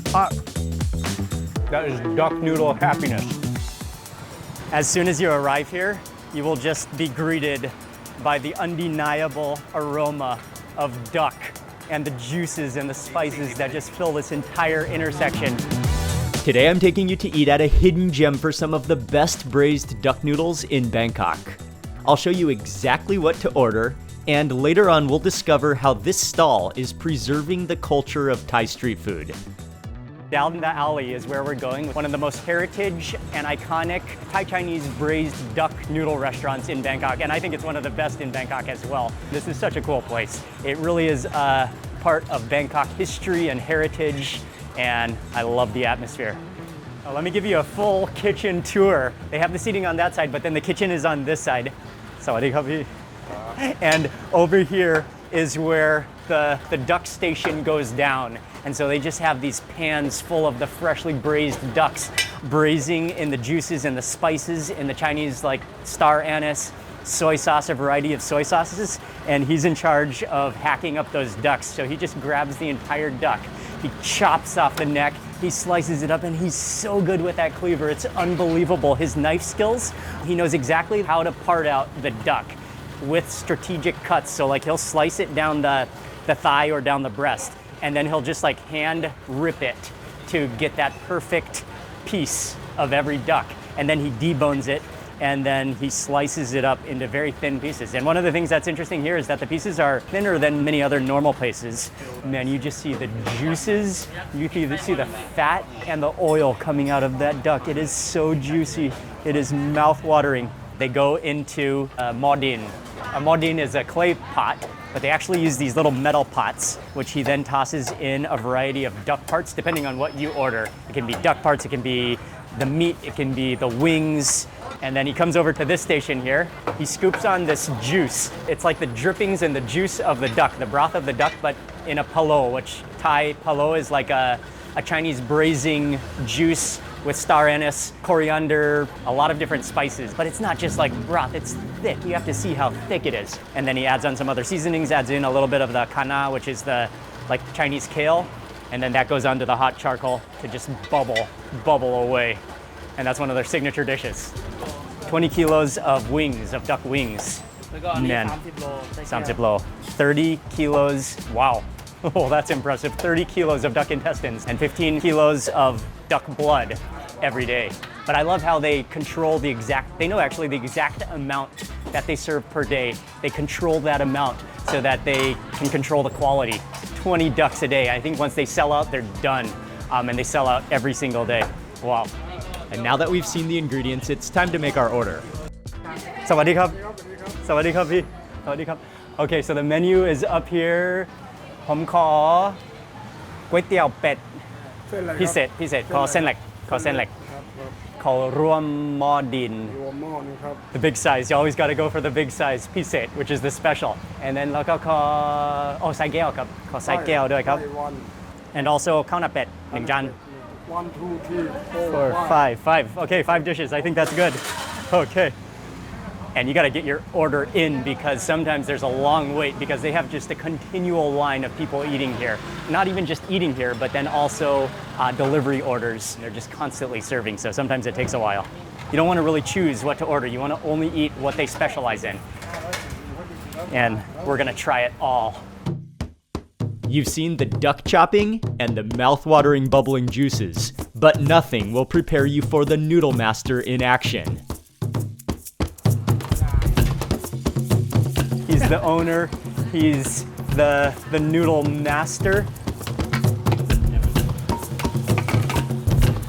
hot. That is duck noodle happiness. As soon as you arrive here, you will just be greeted by the undeniable aroma of duck and the juices and the spices that just fill this entire intersection. Today I'm taking you to eat at a hidden gem for some of the best braised duck noodles in Bangkok. I'll show you exactly what to order, and later on we'll discover how this stall is preserving the culture of Thai street food. Down the alley is where we're going, one of the most heritage and iconic Thai Chinese braised duck noodle restaurants in Bangkok, and I think it's one of the best in Bangkok as well. This is such a cool place. It really is a part of Bangkok history and heritage, and I love the atmosphere. Now, let me give you a full kitchen tour. They have the seating on that side, but then the kitchen is on this side. Sawadee Kapi. And over here is where the duck station goes down. And so they just have these pans full of the freshly braised ducks, braising in the juices and the spices in the Chinese like star anise, soy sauce, a variety of soy sauces. And he's in charge of hacking up those ducks. So he just grabs the entire duck. He chops off the neck, he slices it up, and he's so good with that cleaver. It's unbelievable. His knife skills, he knows exactly how to part out the duck with strategic cuts. So like he'll slice it down the thigh or down the breast, and then he'll just like hand rip it to get that perfect piece of every duck. And then he debones it, and then he slices it up into very thin pieces. And one of the things that's interesting here is that the pieces are thinner than many other normal places. And then you just see the juices, you see the fat and the oil coming out of that duck. It is so juicy. It is mouth-watering. They go into a modin. A modin is a clay pot, but they actually use these little metal pots, which he then tosses in a variety of duck parts, depending on what you order. It can be duck parts, it can be the meat, it can be the wings. And then he comes over to this station here. He scoops on this juice. It's like the drippings and the juice of the duck, the broth of the duck, but in a palo, which Thai palo is like a Chinese braising juice with star anise, coriander, a lot of different spices. But it's not just like broth, it's thick. You have to see how thick it is. And then he adds on some other seasonings, adds in a little bit of the kana, which is the like Chinese kale. And then that goes onto the hot charcoal to just bubble away. And that's one of their signature dishes. 20 kilos of wings, of duck wings. Man, 30 lo. 30 kilos, wow. Oh, that's impressive. 30 kilos of duck intestines and 15 kilos of duck blood every day. But I love how they control they know actually the exact amount that they serve per day. They control that amount so that they can control the quality. 20 ducks a day. I think once they sell out, they're done. And they sell out every single day. Wow. And now that we've seen the ingredients, it's time to make our order. Sawadee krab. Sawadee krabพี่. Sawadee krab. Okay, so the menu is up here. ผมขอก๋วยเตี๋ยวเป็ดพิเศษขอเส้นเล็กขอรวมหม้อดิน The big size, you always got to go for the big size พิเศษ which is the special. And then แล้วก็ขอใส่แก้วครับขอใส่แก้วด้วยครับ And also ข้าวหน้าเป็ด1จาน 1, 2, 3, 4, 5. Okay, 5 dishes. I think that's good. Okay. And you got to get your order in because sometimes there's a long wait because they have just a continual line of people eating here. Not even just eating here, but then also delivery orders. They're just constantly serving, so sometimes it takes a while. You don't want to really choose what to order. You want to only eat what they specialize in. And we're going to try it all. You've seen the duck chopping and the mouth-watering bubbling juices, but nothing will prepare you for the noodle master in action. He's the owner, he's the noodle master.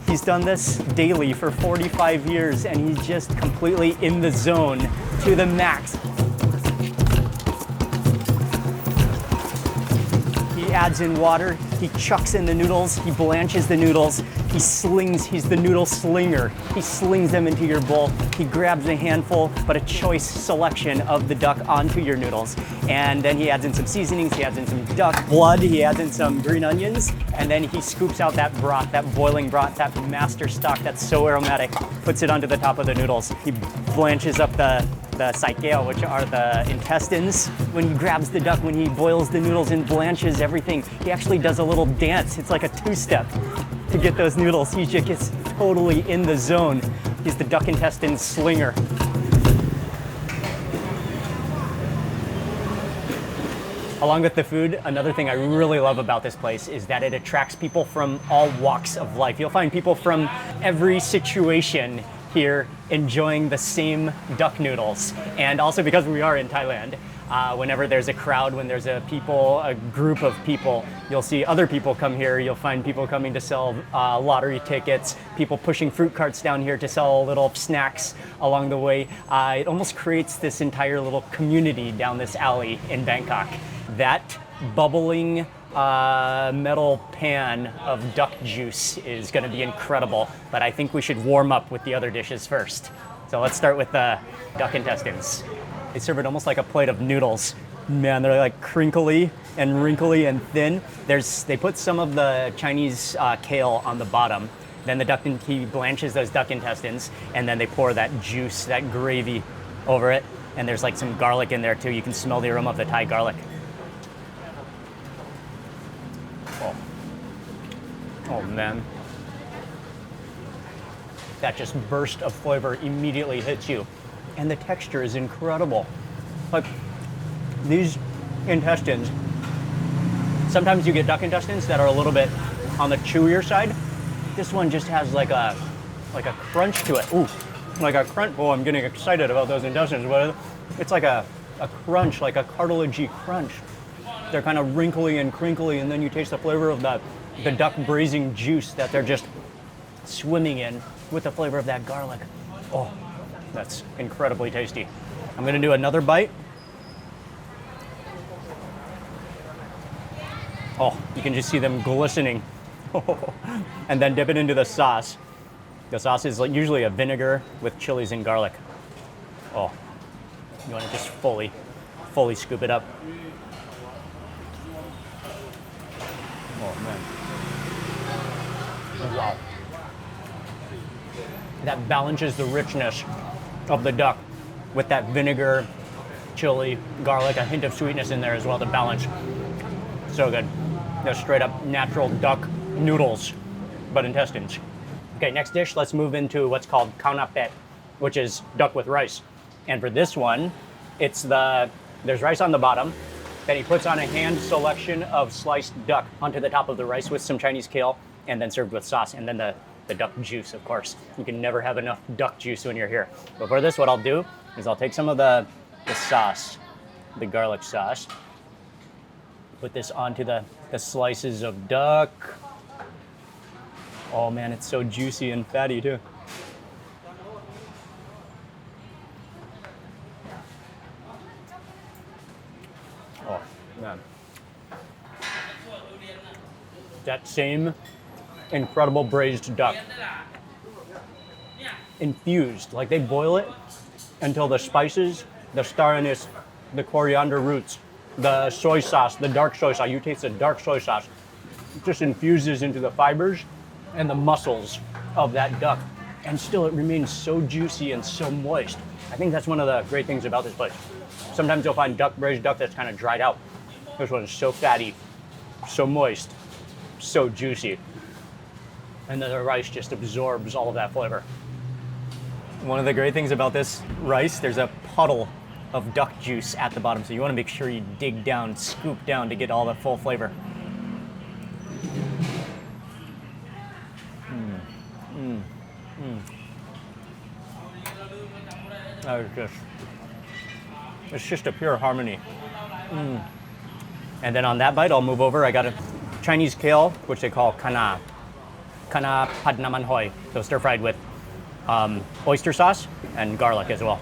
He's done this daily for 45 years and he's just completely in the zone to the max. He adds in water, he chucks in the noodles, he blanches the noodles, he's the noodle slinger. He slings them into your bowl. He grabs a handful, but a choice selection of the duck onto your noodles. And then he adds in some seasonings, he adds in some duck blood, he adds in some green onions, and then he scoops out that broth, that boiling broth, that master stock that's so aromatic, puts it onto the top of the noodles. He blanches up the the saikeo, which are the intestines. When he grabs the duck, when he boils the noodles and blanches everything, he actually does a little dance. It's like a two-step to get those noodles. He just gets totally in the zone. He's the duck intestine slinger. Along with the food, another thing I really love about this place is that it attracts people from all walks of life. You'll find people from every situation here enjoying the same duck noodles. And also because we are in Thailand, whenever there's a crowd, when there's a group of people, you'll see other people come here. You'll find people coming to sell lottery tickets, people pushing fruit carts down here to sell little snacks along the way. It almost creates this entire little community down this alley in Bangkok. That bubbling metal pan of duck juice is going to be incredible, but I think we should warm up with the other dishes first. So let's start with the duck intestines. They serve it almost like a plate of noodles. Man, they're like crinkly and wrinkly and thin. They put some of the Chinese kale on the bottom. Then he blanches those duck intestines, and then they pour that juice, that gravy over it. And there's like some garlic in there too. You can smell the aroma of the Thai garlic. Oh man, that just burst of flavor immediately hits you. And the texture is incredible. Like these intestines, sometimes you get duck intestines that are a little bit on the chewier side. This one just has like a crunch to it. Ooh, like a crunch. Oh, I'm getting excited about those intestines. But it's like a crunch, like a cartilagey crunch. They're kind of wrinkly and crinkly, and then you taste the flavor of the duck braising juice that they're just swimming in with the flavor of that garlic. Oh, that's incredibly tasty. I'm gonna do another bite. Oh, you can just see them glistening. And then dip it into the sauce. The sauce is usually a vinegar with chilies and garlic. Oh, you wanna just fully scoop it up. Oh man. Wow. That balances the richness of the duck with that vinegar, chili, garlic, a hint of sweetness in there as well to balance. So good. They're straight up natural duck noodles, but intestines. Okay, next dish, let's move into what's called khao na pet, which is duck with rice. And for this one, there's rice on the bottom. Then he puts on a hand selection of sliced duck onto the top of the rice with some Chinese kale, and then served with sauce, and then the duck juice, of course. You can never have enough duck juice when you're here. But for this, what I'll do is I'll take some of the sauce, the garlic sauce, put this onto the slices of duck. Oh man, it's so juicy and fatty too. Oh man. That same incredible braised duck. Infused, like they boil it until the spices, the star anise, the coriander roots, the soy sauce, the dark soy sauce, you taste the dark soy sauce, it just infuses into the fibers and the muscles of that duck. And still it remains so juicy and so moist. I think that's one of the great things about this place. Sometimes you'll find braised duck that's kind of dried out. This one is so fatty, so moist, so juicy. And then the rice just absorbs all of that flavor. One of the great things about this rice, there's a puddle of duck juice at the bottom, so you want to make sure you dig down, scoop down to get all the full flavor. It's just a pure harmony. And then on that bite, I'll move over. I got a Chinese kale, which they call kana pad naman hoi, so stir fried with oyster sauce and garlic as well.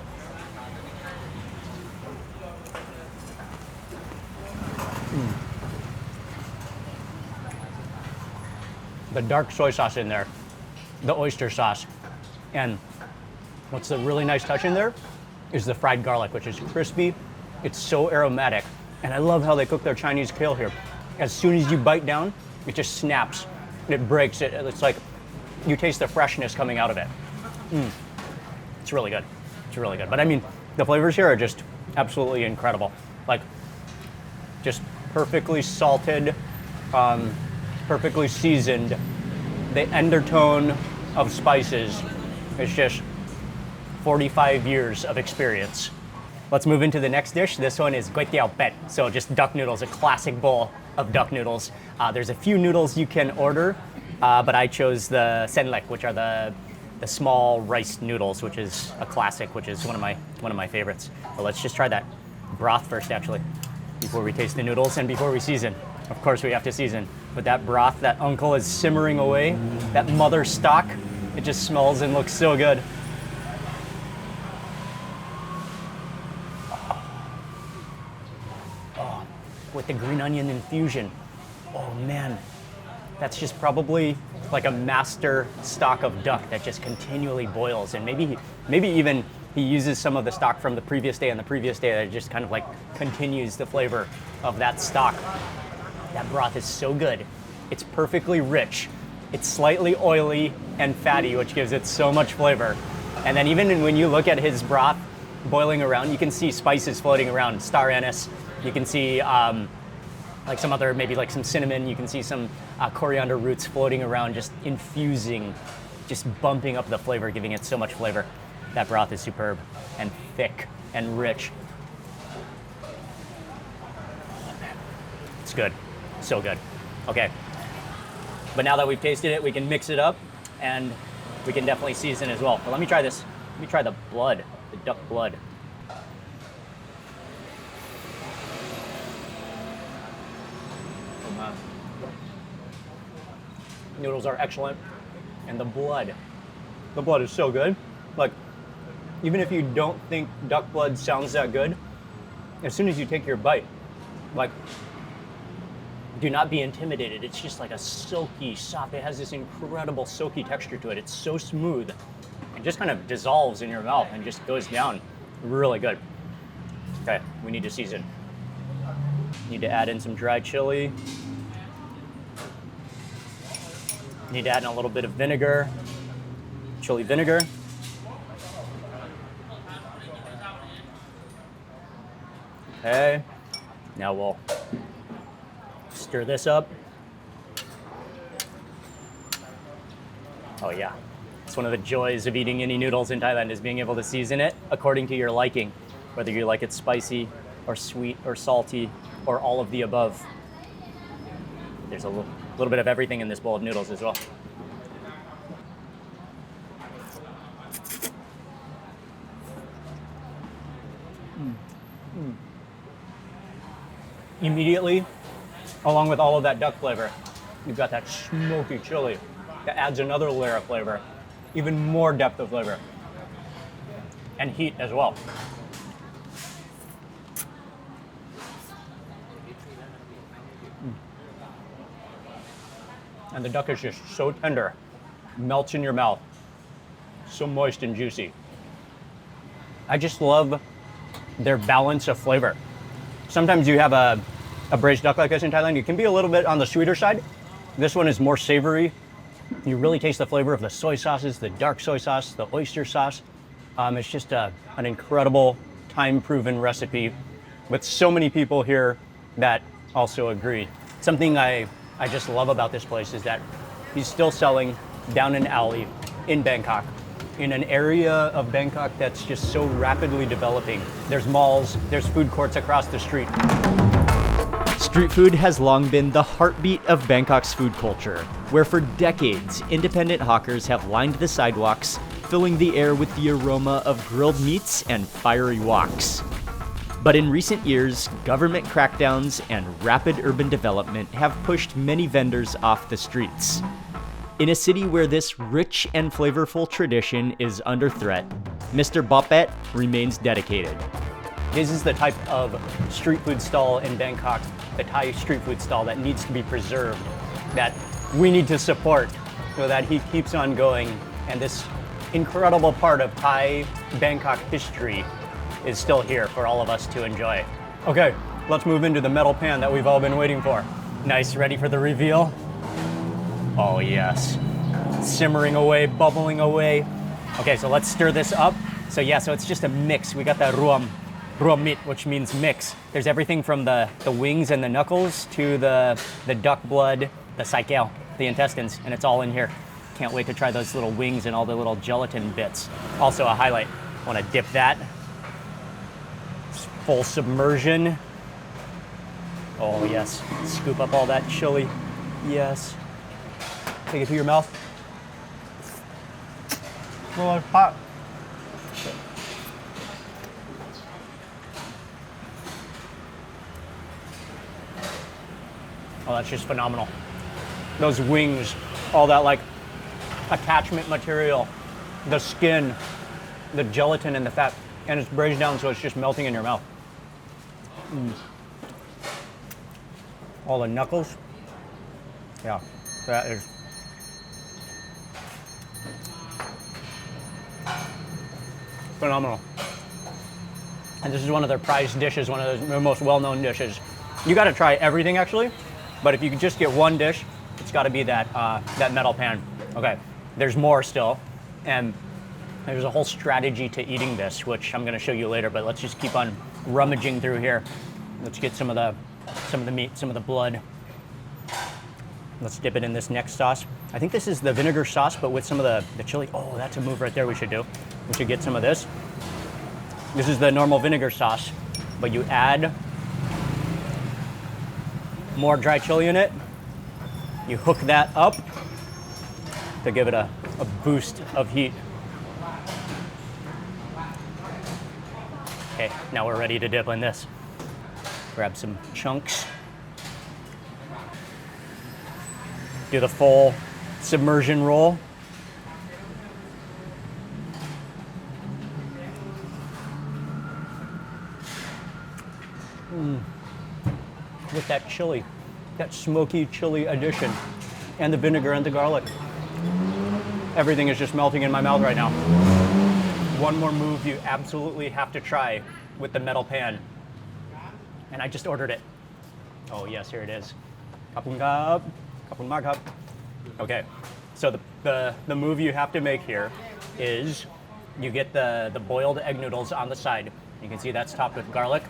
The dark soy sauce in there, the oyster sauce, and what's a really nice touch in there is the fried garlic, which is crispy. It's so aromatic, and I love how they cook their Chinese kale here. As soon as you bite down, it just snaps, it breaks. It's like you taste the freshness coming out of it. It's really good. It's really good. But I mean, The flavors here are just absolutely incredible. Like, just perfectly salted, perfectly seasoned. The undertone of spices is just 45 years of experience. Let's move into the next dish. This one is Yellow Bridge, so just duck noodles, a classic bowl of duck noodles. There's a few noodles you can order, but I chose the senlek, which are the small rice noodles, which is a classic, which is one of my favorites. But let's just try that broth first, actually, before we taste the noodles and before we season. Of course, we have to season. But that broth, that uncle is simmering away, that mother stock, it just smells and looks so good. Oh, with the green onion infusion. Oh man, that's just probably like a master stock of duck that just continually boils, and maybe even he uses some of the stock from the previous day and the previous day that just kind of like continues the flavor of that stock. That broth is so good. It's perfectly rich. It's slightly oily and fatty, which gives it so much flavor. And then even when you look at his broth boiling around, you can see spices floating around, star anise. You can see like some other, maybe like some cinnamon. You can see some coriander roots floating around, just infusing, just bumping up the flavor, giving it so much flavor. That broth is superb and thick and rich. It's good, so good. Okay, but now that we've tasted it, we can mix it up and we can definitely season as well. But let me try this. Let me try the blood, the duck blood. Noodles are excellent, and the blood is so good. Like, even if you don't think duck blood sounds that good, as soon as you take your bite, like, do not be intimidated. It's just like a silky, soft, it has this incredible silky texture to it. It's so smooth. It just kind of dissolves in your mouth and just goes down. Really good. Okay, we need to season. Need to add in some dry chili. Need to add in a little bit of vinegar, chili vinegar. Okay, now we'll stir this up. Oh yeah, it's one of the joys of eating any noodles in Thailand is being able to season it according to your liking, whether you like it spicy or sweet or salty or all of the above. There's a little bit of everything in this bowl of noodles as well. Immediately, along with all of that duck flavor, you've got that smoky chili that adds another layer of flavor, even more depth of flavor, and heat as well. And the duck is just so tender, melts in your mouth, so moist and juicy. I just love their balance of flavor. Sometimes you have a braised duck like this in Thailand, it can be a little bit on the sweeter side. This one is more savory. You really taste the flavor of the soy sauces, the dark soy sauce, the oyster sauce. It's just an incredible, time-proven recipe with so many people here that also agree. Something I just love about this place is that he's still selling down an alley in Bangkok, in an area of Bangkok that's just so rapidly developing. There's malls, there's food courts across the street. Street food has long been the heartbeat of Bangkok's food culture, where for decades, independent hawkers have lined the sidewalks, filling the air with the aroma of grilled meats and fiery woks. But in recent years, government crackdowns and rapid urban development have pushed many vendors off the streets. In a city where this rich and flavorful tradition is under threat, Mr. Bopet remains dedicated. This is the type of street food stall in Bangkok, the Thai street food stall that needs to be preserved, that we need to support so that he keeps on going. And this incredible part of Thai Bangkok history is still here for all of us to enjoy. Okay, let's move into the metal pan that we've all been waiting for. Nice, ready for the reveal? Oh yes, simmering away, bubbling away. Okay, so let's stir this up So yeah, so it's just a mix. We got the ruam meat, which means mix. There's everything from the wings and the knuckles to the duck blood, the saikel, the intestines, and it's all in here. Can't wait to try those little wings and all the little gelatin bits. Also a highlight, want to dip that. Full submersion. Oh yes, scoop up all that chili. Yes. Take it to your mouth. Oh, it's hot. Oh, that's just phenomenal. Those wings, all that like attachment material, the skin, the gelatin and the fat, and it's braised down so it's just melting in your mouth. All the knuckles. Yeah, that is phenomenal. And this is one of their prized dishes, one of their most well-known dishes. You got to try everything actually, but if you could just get one dish, it's got to be that that metal pan. Okay, there's more still, and there's a whole strategy to eating this, which I'm going to show you later. But let's just keep on rummaging through here. Let's get some of the meat, some of the blood. Let's dip it in this next sauce. I think this is the vinegar sauce, but with some of the chili. Oh, that's a move right there we should do. We should get some of this. This is the normal vinegar sauce, but you add more dry chili in it. You hook that up to give it a boost of heat. Okay, now we're ready to dip in this. Grab some chunks. Do the full submersion roll. With that chili, that smoky chili addition, and the vinegar and the garlic. Everything is just melting in my mouth right now. One more move you absolutely have to try with the metal pan. And I just ordered it. Oh yes, here it is. Kapun kap, kapun makap. Okay, so the move you have to make here is you get the boiled egg noodles on the side. You can see that's topped with garlic.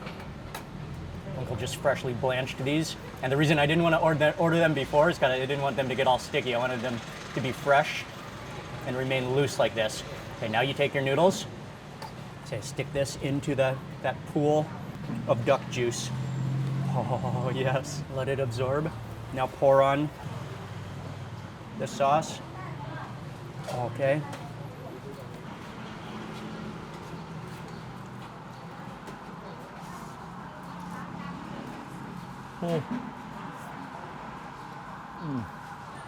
Uncle just freshly blanched these. And the reason I didn't want to order them before is because I didn't want them to get all sticky. I wanted them to be fresh and remain loose like this. Okay, now you take your noodles, say stick this into that pool of duck juice. Oh yes, let it absorb. Now pour on the sauce. Okay.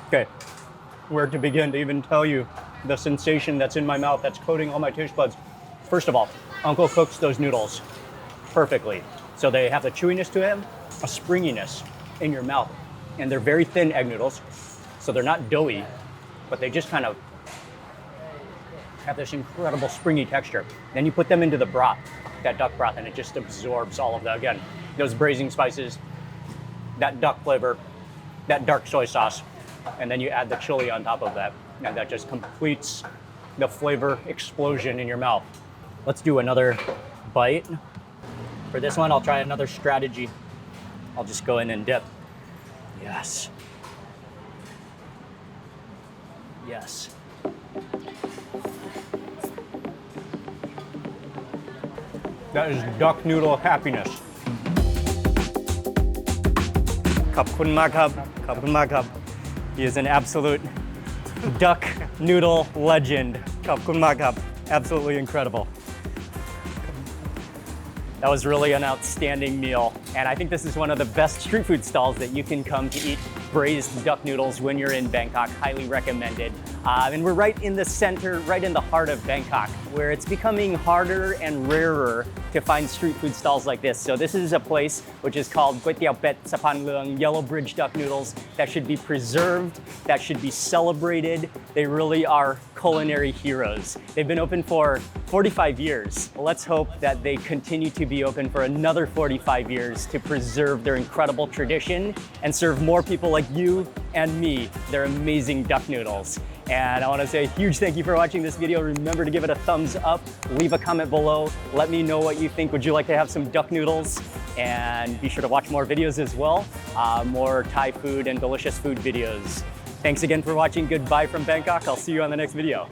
Okay, where to begin to even tell you the sensation that's in my mouth, that's coating all my taste buds. First of all, Uncle cooks those noodles perfectly. So they have the chewiness to them, a springiness in your mouth. And they're very thin egg noodles, so they're not doughy, but they just kind of have this incredible springy texture. Then you put them into the broth, that duck broth, and it just absorbs all of that. Again, those braising spices, that duck flavor, that dark soy sauce, and then you add the chili on top of that, and that just completes the flavor explosion in your mouth. Let's do another bite. For this one, I'll try another strategy. I'll just go in and dip. Yes. Yes. That is duck noodle happiness. Kapun makap, kapun makap. He is an absolute duck noodle legend. Kapun makap. Absolutely incredible. That was really an outstanding meal. And I think this is one of the best street food stalls that you can come to eat braised duck noodles when you're in Bangkok. Highly recommended. And we're right in the center, right in the heart of Bangkok, where it's becoming harder and rarer to find street food stalls like this. So this is a place which is called Yellow Bridge Yellow Bridge Duck Noodles that should be preserved, that should be celebrated. They really are culinary heroes. They've been open for 45 years. Let's hope that they continue to be open for another 45 years to preserve their incredible tradition and serve more people like you and me their amazing duck noodles. And I want to say a huge thank you for watching this video. Remember to give it a thumbs up, leave a comment below, let me know what you think. Would you like to have some duck noodles? And be sure to watch more videos as well, more Thai food and delicious food videos. Thanks again for watching. Goodbye from Bangkok. I'll see you on the next video.